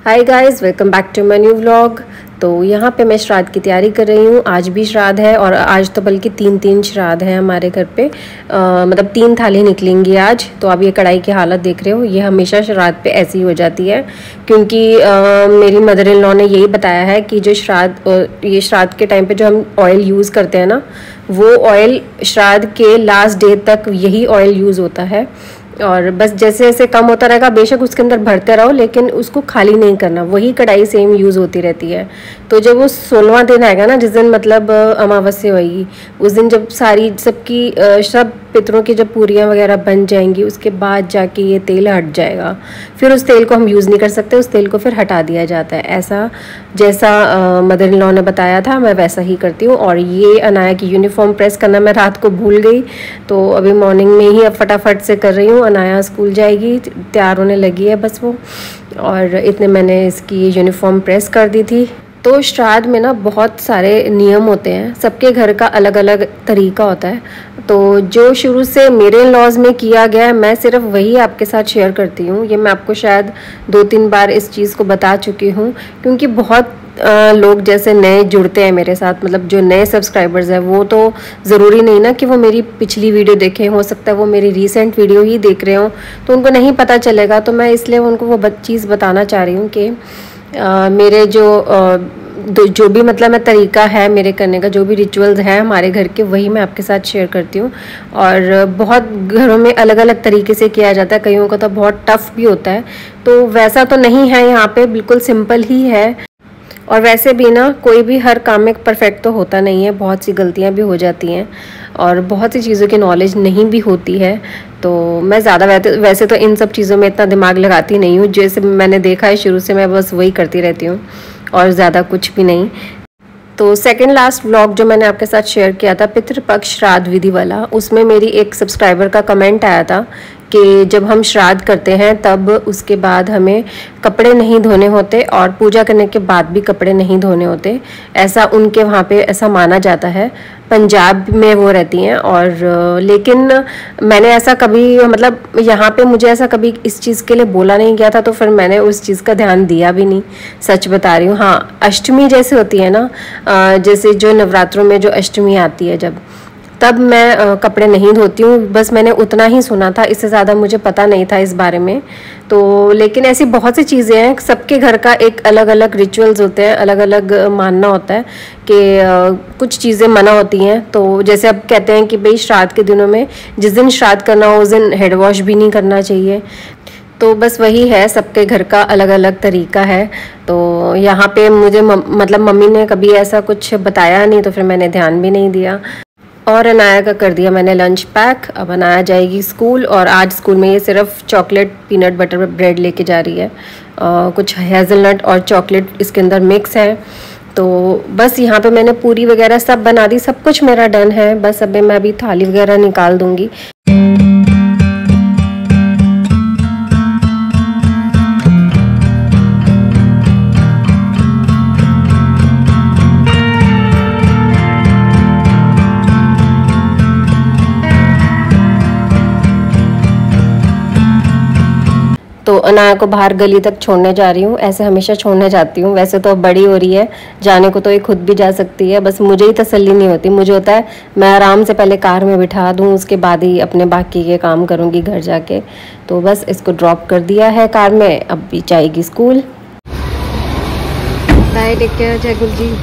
Hi guys, welcome back to my new vlog. तो यहाँ पे मैं श्राद्ध की तैयारी कर रही हूँ। आज भी श्राद्ध है और आज तो बल्कि तीन श्राद्ध है हमारे घर पे। मतलब 3 थाली निकलेंगी आज। तो आप ये कढ़ाई की हालत देख रहे हो, ये हमेशा श्राद्ध पे ऐसी ही हो जाती है क्योंकि मेरी मदर इन लॉ ने यही बताया है कि जो ये श्राद्ध के टाइम पे जो हम ऑयल यूज़ करते हैं ना, वो ऑयल श्राद्ध के लास्ट डे तक यही ऑयल यूज़ होता है। और बस जैसे जैसे कम होता रहेगा, बेशक उसके अंदर भरते रहो लेकिन उसको खाली नहीं करना, वही कढ़ाई सेम यूज़ होती रहती है। तो जब वो 16वां दिन आएगा ना, जिस दिन मतलब अमावस्या होगी, उस दिन जब सब पितरों की जब पूरियाँ वगैरह बन जाएंगी, उसके बाद जाके ये तेल हट जाएगा। फिर उस तेल को हम यूज़ नहीं कर सकते, उस तेल को फिर हटा दिया जाता है। ऐसा जैसा मदर इन लॉ ने बताया था, मैं वैसा ही करती हूँ। और ये अनाया की यूनिफॉर्म प्रेस करना मैं रात को भूल गई, तो अभी मॉर्निंग में ही अब फटाफट से कर रही हूँ। अनाया स्कूल जाएगी, तैयार होने लगी है बस वो, और इतने मैंने इसकी यूनिफॉर्म प्रेस कर दी थी। तो श्राद्ध में ना बहुत सारे नियम होते हैं, सबके घर का अलग अलग तरीका होता है। तो जो शुरू से मेरे लॉज में किया गया है, मैं सिर्फ वही आपके साथ शेयर करती हूँ। ये मैं आपको शायद 2-3 बार इस चीज़ को बता चुकी हूँ, क्योंकि बहुत लोग जैसे नए जुड़ते हैं मेरे साथ, मतलब जो नए सब्सक्राइबर्स हैं, वो तो ज़रूरी नहीं ना कि वो मेरी पिछली वीडियो देखें, हो सकता है वो मेरी रीसेंट वीडियो ही देख रहे हों, तो उनको नहीं पता चलेगा। तो मैं इसलिए उनको वो चीज़ बताना चाह रही हूँ कि मेरे जो भी मतलब मैं तरीका है मेरे करने का, जो भी रिचुअल्स हैं हमारे घर के, वही मैं आपके साथ शेयर करती हूँ। और बहुत घरों में अलग अलग तरीके से किया जाता है, कईयों का तो बहुत टफ भी होता है, तो वैसा तो नहीं है यहाँ पे, बिल्कुल सिंपल ही है। और वैसे भी ना, कोई भी हर काम में परफेक्ट तो होता नहीं है, बहुत सी गलतियाँ भी हो जाती हैं और बहुत सी चीज़ों की नॉलेज नहीं भी होती है। तो मैं ज़्यादा वैसे तो इन सब चीज़ों में इतना दिमाग लगाती नहीं हूँ, जैसे मैंने देखा है शुरू से मैं बस वही करती रहती हूँ और ज़्यादा कुछ भी नहीं। तो सेकंड लास्ट व्लॉग जो मैंने आपके साथ शेयर किया था, पितृपक्ष श्राद्ध विधि वाला, उसमें मेरी एक सब्सक्राइबर का कमेंट आया था कि जब हम श्राद्ध करते हैं तब उसके बाद हमें कपड़े नहीं धोने होते और पूजा करने के बाद भी कपड़े नहीं धोने होते, ऐसा उनके वहाँ पे ऐसा माना जाता है। पंजाब में वो रहती हैं। और लेकिन मैंने ऐसा कभी, मतलब यहाँ पे मुझे ऐसा कभी इस चीज़ के लिए बोला नहीं गया था, तो फिर मैंने उस चीज़ का ध्यान दिया भी नहीं, सच बता रही हूँ। हाँ, अष्टमी जैसे होती है ना, जैसे जो नवरात्रों में जो अष्टमी आती है जब, तब मैं कपड़े नहीं धोती हूँ। बस मैंने उतना ही सुना था, इससे ज़्यादा मुझे पता नहीं था इस बारे में। तो लेकिन ऐसी बहुत सी चीज़ें हैं, सबके घर का एक अलग अलग रिचुअल्स होते हैं, अलग अलग मानना होता है कि कुछ चीज़ें मना होती हैं। तो जैसे अब कहते हैं कि भाई श्राद्ध के दिनों में, जिस दिन श्राद्ध करना हो उस दिन हेड वॉश भी नहीं करना चाहिए। तो बस वही है, सबके घर का अलग अलग तरीका है। तो यहाँ पे मुझे मतलब मम्मी ने कभी ऐसा कुछ बताया नहीं, तो फिर मैंने ध्यान भी नहीं दिया। और अनाया का कर दिया मैंने लंच पैक। अब अनाया जाएगी स्कूल, और आज स्कूल में ये सिर्फ चॉकलेट पीनट बटर ब्रेड लेके जा रही है। कुछ हेज़लनट और चॉकलेट इसके अंदर मिक्स है। तो बस यहाँ पे मैंने पूरी वगैरह सब बना दी, सब कुछ मेरा डन है। बस अभी मैं थाली वगैरह निकाल दूँगी। तो अनाया को बाहर गली तक छोड़ने जा रही हूँ, ऐसे हमेशा छोड़ने जाती हूँ। वैसे तो अब बड़ी हो रही है, जाने को तो ये खुद भी जा सकती है, बस मुझे ही तसल्ली नहीं होती। मुझे होता है मैं आराम से पहले कार में बिठा दूँ, उसके बाद ही अपने बाकी के काम करूँगी घर जाके। तो बस इसको ड्रॉप कर दिया है कार में, अब भी जाएगी स्कूल। बाय, टेक केयर जयगुल जी।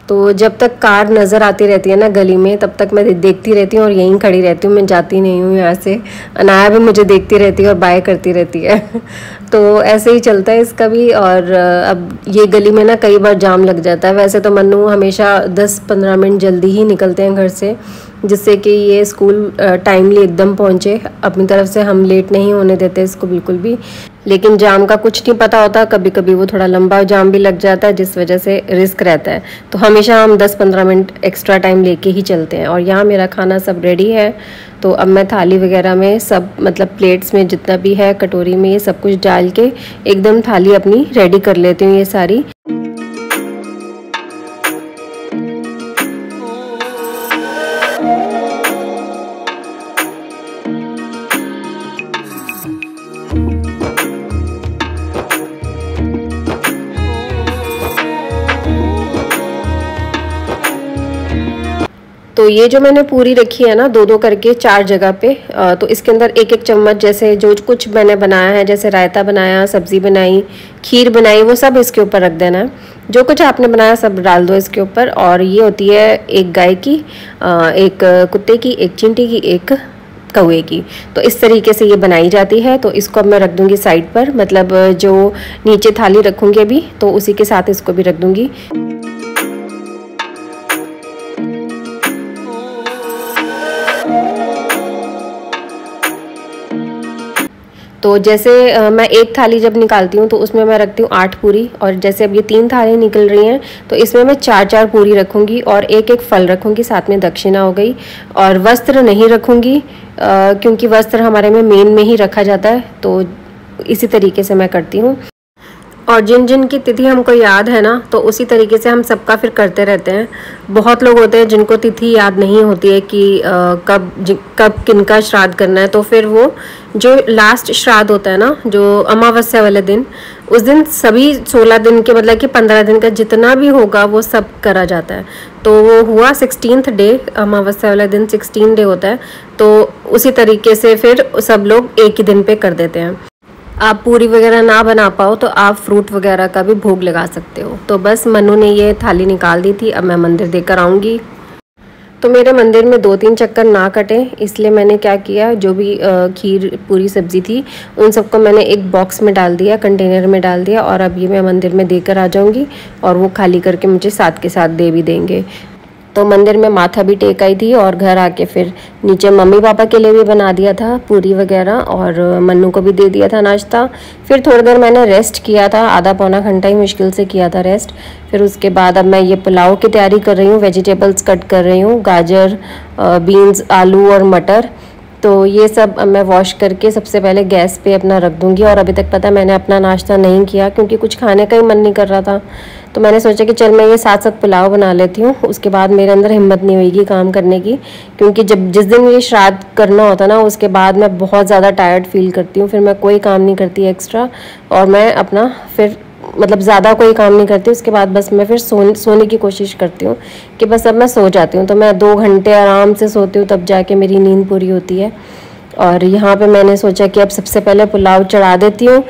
तो जब तक कार नज़र आती रहती है ना गली में, तब तक मैं देखती रहती हूँ और यहीं खड़ी रहती हूँ, मैं जाती नहीं हूँ यहाँ से। अनाया भी मुझे देखती रहती है और बाय करती रहती है। तो ऐसे ही चलता है इसका भी। और अब ये गली में ना कई बार जाम लग जाता है। वैसे तो मन्नू हमेशा 10-15 मिनट जल्दी ही निकलते हैं घर से, जिससे कि ये स्कूल टाइमली एकदम पहुँचे। अपनी तरफ से हम लेट नहीं होने देते इसको बिल्कुल भी, लेकिन जाम का कुछ नहीं पता होता, कभी कभी वो थोड़ा लंबा जाम भी लग जाता है जिस वजह से रिस्क रहता है। तो हमेशा हम 10-15 मिनट एक्स्ट्रा टाइम लेके ही चलते हैं। और यहाँ मेरा खाना सब रेडी है, तो अब मैं थाली वगैरह में सब मतलब प्लेट्स में जितना भी है, कटोरी में, ये सब कुछ डाल के एकदम थाली अपनी रेडी कर लेती हूँ ये सारी। तो ये जो मैंने पूरी रखी है ना, 2-2 करके 4 जगह पे, तो इसके अंदर 1-1 चम्मच जैसे जो कुछ मैंने बनाया है, जैसे रायता बनाया, सब्जी बनाई, खीर बनाई, वो सब इसके ऊपर रख देना है। जो कुछ आपने बनाया सब डाल दो इसके ऊपर। और ये होती है एक गाय की, एक कुत्ते की, एक चींटी की, एक कौवे की। तो इस तरीके से ये बनाई जाती है। तो इसको अब मैं रख दूँगी साइड पर, मतलब जो नीचे थाली रखूँगी अभी, तो उसी के साथ इसको भी रख दूँगी। तो जैसे मैं एक थाली जब निकालती हूँ तो उसमें मैं रखती हूँ 8 पूरी, और जैसे अब ये 3 थाली निकल रही हैं तो इसमें मैं 4-4 पूरी रखूँगी और एक फल रखूँगी, साथ में दक्षिणा हो गई। और वस्त्र नहीं रखूँगी क्योंकि वस्त्र हमारे में मेन में ही रखा जाता है, तो इसी तरीके से मैं करती हूँ। और जिन जिन की तिथि हमको याद है ना, तो उसी तरीके से हम सबका फिर करते रहते हैं। बहुत लोग होते हैं जिनको तिथि याद नहीं होती है कि कब किनका श्राद्ध करना है, तो फिर वो जो लास्ट श्राद्ध होता है ना, जो अमावस्या वाले दिन, उस दिन सभी 16 दिन के, मतलब कि 15 दिन का जितना भी होगा वो सब करा जाता है। तो वो हुआ 16th डे, अमावस्या वाला दिन 16 डे होता है, तो उसी तरीके से फिर सब लोग एक ही दिन पे कर देते हैं। आप पूरी वगैरह ना बना पाओ तो आप फ्रूट वगैरह का भी भोग लगा सकते हो। तो बस मनु ने ये थाली निकाल दी थी, अब मैं मंदिर देकर आऊँगी। तो मेरे मंदिर में 2-3 चक्कर ना कटे, इसलिए मैंने क्या किया, जो भी खीर पूरी सब्जी थी उन सबको मैंने एक बॉक्स में डाल दिया, कंटेनर में डाल दिया, और अब ये मैं मंदिर में देकर आ जाऊँगी और वो खाली करके मुझे साथ के साथ दे भी देंगे। तो मंदिर में माथा भी टेक आई थी, और घर आके फिर नीचे मम्मी पापा के लिए भी बना दिया था पूरी वगैरह, और मन्नू को भी दे दिया था नाश्ता। फिर थोड़ी देर मैंने रेस्ट किया था, आधा-पौना घंटा ही मुश्किल से किया था रेस्ट। फिर उसके बाद अब मैं ये पुलाव की तैयारी कर रही हूँ, वेजिटेबल्स कट कर रही हूँ, गाजर, बीन्स, आलू और मटर। तो ये सब मैं वॉश करके सबसे पहले गैस पे अपना रख दूँगी। और अभी तक पता मैंने अपना नाश्ता नहीं किया क्योंकि कुछ खाने का ही मन नहीं कर रहा था, तो मैंने सोचा कि चल मैं ये साथ साथ पुलाव बना लेती हूँ। उसके बाद मेरे अंदर हिम्मत नहीं होगी काम करने की, क्योंकि जिस दिन ये श्राद्ध करना होता ना, उसके बाद मैं बहुत ज़्यादा टायर्ड फील करती हूँ। फिर मैं कोई काम नहीं करती एक्स्ट्रा, और मैं अपना फिर मतलब ज़्यादा कोई काम नहीं करती। उसके बाद बस मैं फिर सोने की कोशिश करती हूँ कि बस अब मैं सो जाती हूँ। तो मैं 2 घंटे आराम से सोती हूँ, तब जाके मेरी नींद पूरी होती है। और यहाँ पे मैंने सोचा कि अब सबसे पहले पुलाव चढ़ा देती हूँ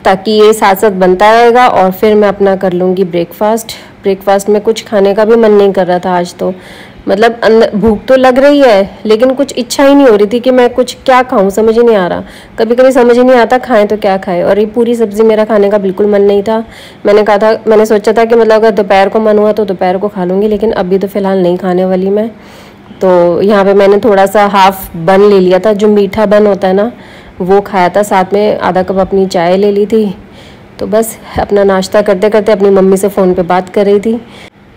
ताकि ये साथ साथ बनता रहेगा, और फिर मैं अपना कर लूँगी ब्रेकफास्ट में कुछ खाने का भी मन नहीं कर रहा था आज तो, मतलब अंदर भूख तो लग रही है लेकिन कुछ इच्छा ही नहीं हो रही थी कि मैं कुछ क्या खाऊं, समझ ही नहीं आ रहा। कभी कभी समझ ही नहीं आता खाएं तो क्या खाएं। और ये पूरी सब्जी मेरा खाने का बिल्कुल मन नहीं था। मैंने सोचा था कि मतलब अगर दोपहर को मन हुआ तो दोपहर को खा लूँगी, लेकिन अभी तो फ़िलहाल नहीं खाने वाली मैं। तो यहाँ पे मैंने थोड़ा सा हाफ बन ले लिया था, जो मीठा बन होता है ना, वो खाया था, साथ में आधा कप अपनी चाय ले ली थी। तो बस अपना नाश्ता करते करते अपनी मम्मी से फ़ोन पे बात कर रही थी।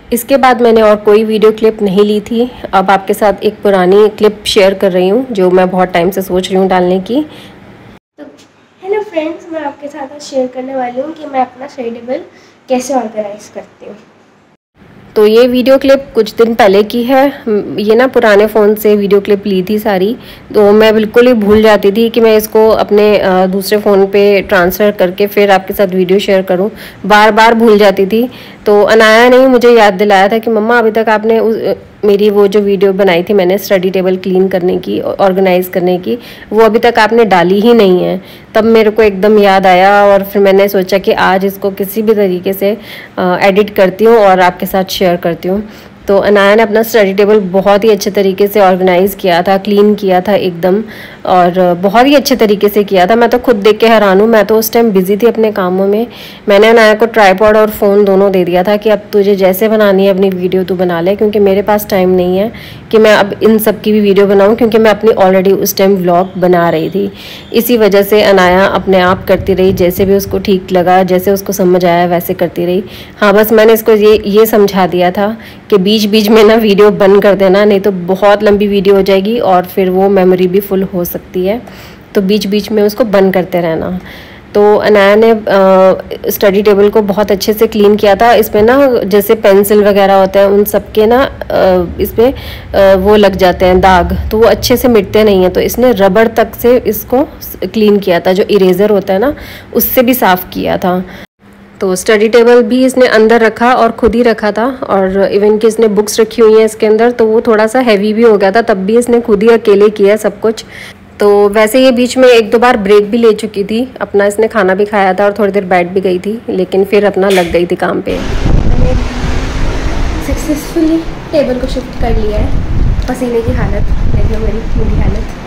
इसके बाद मैंने और कोई वीडियो क्लिप नहीं ली थी। अब आपके साथ एक पुरानी क्लिप शेयर कर रही हूँ जो मैं बहुत टाइम से सोच रही हूँ डालने की। तो हेलो फ्रेंड्स, मैं आपके साथ शेयर करने वाली हूँ कि मैं अपना स्टडी टेबल कैसे ऑर्गेनाइज करती हूँ। तो ये वीडियो क्लिप कुछ दिन पहले की है। ये ना पुराने फ़ोन से वीडियो क्लिप ली थी सारी, तो मैं बिल्कुल ही भूल जाती थी कि मैं इसको अपने दूसरे फ़ोन पे ट्रांसफ़र करके फिर आपके साथ वीडियो शेयर करूं। बार बार भूल जाती थी। तो अनाया ने मुझे याद दिलाया था कि मम्मा अभी तक आपने मेरी वो जो वीडियो बनाई थी मैंने स्टडी टेबल क्लीन करने की, ऑर्गेनाइज़ करने की, वो अभी तक आपने डाली ही नहीं है। तब मेरे को एकदम याद आया और फिर मैंने सोचा कि आज इसको किसी भी तरीके से एडिट करती हूँ और आपके साथ शेयर करती हूँ। तो अनाया ने अपना स्टडी टेबल बहुत ही अच्छे तरीके से ऑर्गेनाइज़ किया था, क्लीन किया था एकदम, और बहुत ही अच्छे तरीके से किया था। मैं तो खुद देख के हैरान हूँ। मैं तो उस टाइम बिजी थी अपने कामों में। मैंने अनाया को ट्राइपॉड और फ़ोन दोनों दे दिया था कि अब तुझे जैसे बनानी है अपनी वीडियो तू बना ले, क्योंकि मेरे पास टाइम नहीं है कि मैं अब इन सब की भी वीडियो बनाऊँ, क्योंकि मैं अपनी ऑलरेडी उस टाइम व्लॉग बना रही थी। इसी वजह से अनाया अपने आप करती रही, जैसे भी उसको ठीक लगा, जैसे उसको समझ आया वैसे करती रही। हाँ, बस मैंने इसको ये समझा दिया था कि बीच बीच में ना वीडियो बंद कर देना, नहीं तो बहुत लंबी वीडियो हो जाएगी और फिर वो मेमोरी भी फुल हो सकती है। तो बीच बीच में उसको बंद करते रहना। तो अनाया ने स्टडी टेबल को बहुत अच्छे से क्लीन किया था। इसमें ना जैसे पेंसिल वगैरह होते हैं उन सब के ना इसमें वो लग जाते हैं दाग, तो वो अच्छे से मिटते नहीं हैं। तो इसने रबड़ तक से इसको क्लीन किया था, जो इरेज़र होता है ना उससे भी साफ़ किया था। तो स्टडी टेबल भी इसने अंदर रखा और खुद ही रखा था, और इवन कि इसने बुक्स रखी हुई हैं इसके अंदर, तो वो थोड़ा सा हैवी भी हो गया था, तब भी इसने खुद ही अकेले किया सब कुछ। तो वैसे ये बीच में 1-2 बार ब्रेक भी ले चुकी थी अपना, इसने खाना भी खाया था और थोड़ी देर बैठ भी गई थी, लेकिन फिर अपना लग गई थी काम पे। मैंने सक्सेसफुली टेबल को शिफ्ट कर लिया है। पसीने की हालत देख लो, मेरी हालत।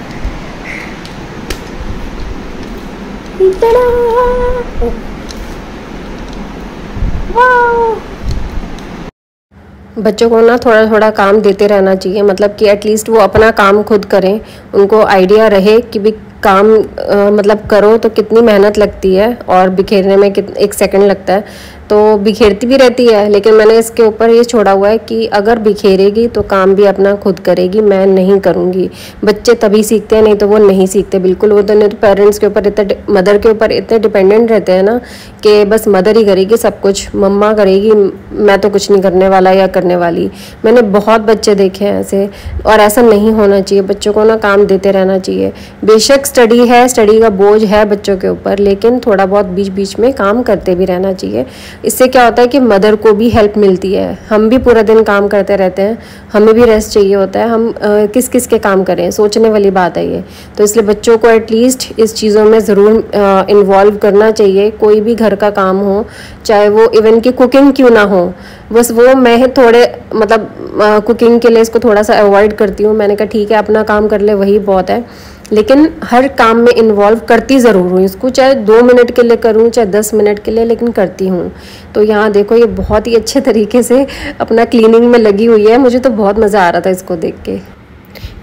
बच्चों को ना थोड़ा थोड़ा काम देते रहना चाहिए, मतलब कि एटलीस्ट वो अपना काम खुद करें, उनको आइडिया रहे कि भी काम मतलब करो तो कितनी मेहनत लगती है और बिखेरने में 1 सेकंड लगता है। तो बिखेरती भी रहती है, लेकिन मैंने इसके ऊपर ये छोड़ा हुआ है कि अगर बिखेरेगी तो काम भी अपना खुद करेगी, मैं नहीं करूँगी। बच्चे तभी सीखते हैं, नहीं तो वो नहीं सीखते बिल्कुल। वो तो नहीं तो पेरेंट्स के ऊपर इतने, मदर के ऊपर इतने डिपेंडेंट रहते हैं ना कि बस मदर ही करेगी सब कुछ, मम्मा करेगी, मैं तो कुछ नहीं करने वाला या करने वाली। मैंने बहुत बच्चे देखे हैं ऐसे, और ऐसा नहीं होना चाहिए। बच्चों को ना काम देते रहना चाहिए। बेशक स्टडी है, स्टडी का बोझ है बच्चों के ऊपर, लेकिन थोड़ा बहुत बीच बीच में काम करते भी रहना चाहिए। इससे क्या होता है कि मदर को भी हेल्प मिलती है। हम भी पूरा दिन काम करते रहते हैं, हमें भी रेस्ट चाहिए होता है। हम किस किस के काम करें, सोचने वाली बात है ये। तो इसलिए बच्चों को एटलीस्ट इस चीज़ों में ज़रूर इन्वॉल्व करना चाहिए। कोई भी घर का काम हो, चाहे वो इवन की कुकिंग क्यों ना हो, बस वो मैं थोड़े मतलब कुकिंग के लिए इसको थोड़ा सा अवॉइड करती हूँ। मैंने कहा ठीक है अपना काम कर ले, वही बहुत है। लेकिन हर काम में इन्वॉल्व करती ज़रूर हूँ इसको, चाहे 2 मिनट के लिए करूँ चाहे 10 मिनट के लिए, लेकिन करती हूँ। तो यहाँ देखो ये बहुत ही अच्छे तरीके से अपना क्लीनिंग में लगी हुई है। मुझे तो बहुत मज़ा आ रहा था इसको देख के।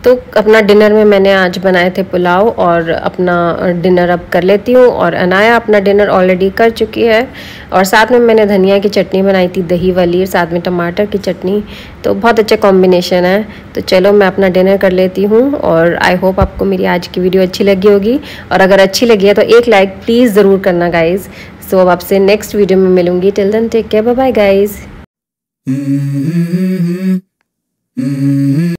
तो अपना डिनर में मैंने आज बनाए थे पुलाव, और अपना डिनर अब कर लेती हूँ। और अनाया अपना डिनर ऑलरेडी कर चुकी है, और साथ में मैंने धनिया की चटनी बनाई थी, दही वाली, और साथ में टमाटर की चटनी। तो बहुत अच्छा कॉम्बिनेशन है। तो चलो मैं अपना डिनर कर लेती हूँ, और आई होप आपको मेरी आज की वीडियो अच्छी लगी होगी, और अगर अच्छी लगी है तो एक लाइक प्लीज़ ज़रूर करना गाइज़। सो अब आपसे नेक्स्ट वीडियो में मिलूँगी। Till then take care, bye bye guys.